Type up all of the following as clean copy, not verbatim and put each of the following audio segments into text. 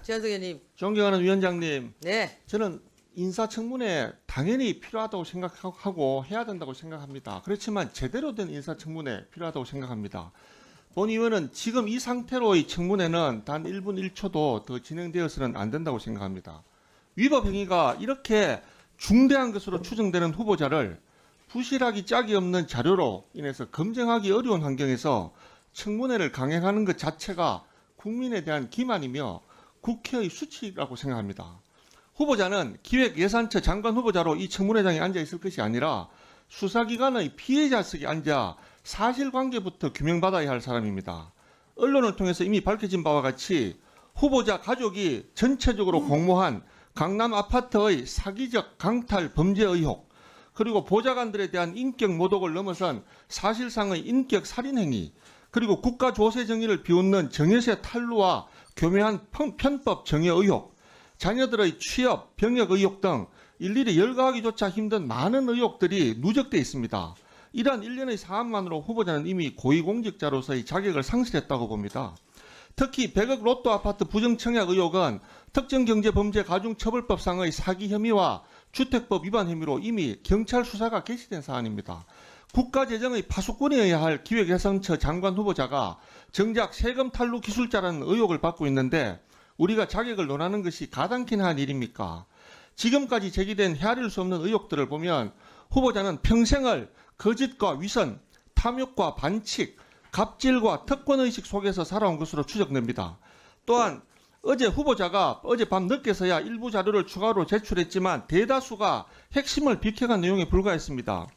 최현석 의원님. 존경하는 위원장님, 네. 저는 인사청문회 당연히 필요하다고 생각하고 해야 된다고 생각합니다. 그렇지만 제대로 된 인사청문회 필요하다고 생각합니다. 본 의원은 지금 이 상태로의 청문회는 단 1분 1초도 더 진행되어서는 안 된다고 생각합니다. 위법 행위가 이렇게 중대한 것으로 추정되는 후보자를 부실하기 짝이 없는 자료로 인해서 검증하기 어려운 환경에서 청문회를 강행하는 것 자체가 국민에 대한 기만이며 국회의 수치라고 생각합니다. 후보자는 기획예산처 장관 후보자로 이 청문회장에 앉아 있을 것이 아니라 수사기관의 피해자석에 앉아 사실관계부터 규명받아야 할 사람입니다. 언론을 통해서 이미 밝혀진 바와 같이 후보자 가족이 전체적으로 공모한 강남 아파트의 사기적 강탈 범죄 의혹, 그리고 보좌관들에 대한 인격 모독을 넘어선 사실상의 인격 살인 행위, 그리고 국가 조세 정의를 비웃는 정여세 탈루와 교묘한 편법 정여 의혹, 자녀들의 취업, 병역 의혹 등 일일이 열거하기조차 힘든 많은 의혹들이 누적되어 있습니다. 이러한 일련의 사안만으로 후보자는 이미 고위공직자로서의 자격을 상실했다고 봅니다. 특히 100억 로또 아파트 부정청약 의혹은 특정경제범죄가중처벌법상의 사기 혐의와 주택법 위반 혐의로 이미 경찰 수사가 개시된 사안입니다. 국가재정의 파수꾼이어야 할 기획예산처 장관 후보자가 정작 세금 탈루 기술자라는 의혹을 받고 있는데 우리가 자격을 논하는 것이 가당키나 한 일입니까? 지금까지 제기된 헤아릴 수 없는 의혹들을 보면 후보자는 평생을 거짓과 위선, 탐욕과 반칙, 갑질과 특권의식 속에서 살아온 것으로 추정됩니다. 또한 어제 후보자가 어젯밤 늦게서야 일부 자료를 추가로 제출했지만 대다수가 핵심을 비켜간 내용에 불과했습니다.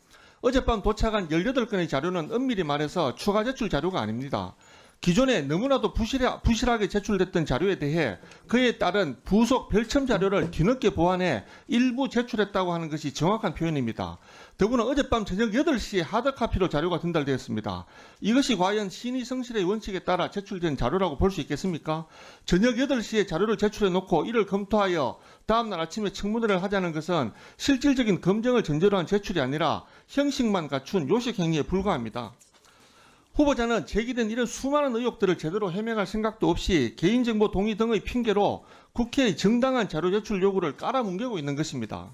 어젯밤 도착한 18건의 자료는 엄밀히 말해서 추가 제출 자료가 아닙니다. 기존에 너무나도 부실하게 제출됐던 자료에 대해 그에 따른 부속 별첨 자료를 뒤늦게 보완해 일부 제출했다고 하는 것이 정확한 표현입니다. 더구나 어젯밤 저녁 8시에 하드카피로 자료가 전달되었습니다. 이것이 과연 신의 성실의 원칙에 따라 제출된 자료라고 볼 수 있겠습니까? 저녁 8시에 자료를 제출해놓고 이를 검토하여 다음날 아침에 청문회를 하자는 것은 실질적인 검증을 전제로 한 제출이 아니라 형식만 갖춘 요식행위에 불과합니다. 후보자는 제기된 이런 수많은 의혹들을 제대로 해명할 생각도 없이 개인정보 동의 등의 핑계로 국회의 정당한 자료 제출 요구를 깔아뭉개고 있는 것입니다.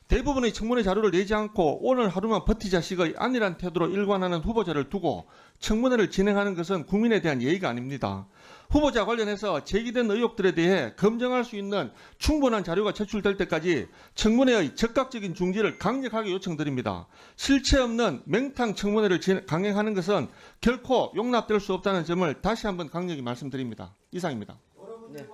대부분의 청문회 자료를 내지 않고 오늘 하루만 버티자식의 안일한 태도로 일관하는 후보자를 두고 청문회를 진행하는 것은 국민에 대한 예의가 아닙니다. 후보자 관련해서 제기된 의혹들에 대해 검증할 수 있는 충분한 자료가 제출될 때까지 청문회의 적극적인 중지를 강력하게 요청드립니다. 실체 없는 맹탕 청문회를 강행하는 것은 결코 용납될 수 없다는 점을 다시 한번 강력히 말씀드립니다. 이상입니다. 네.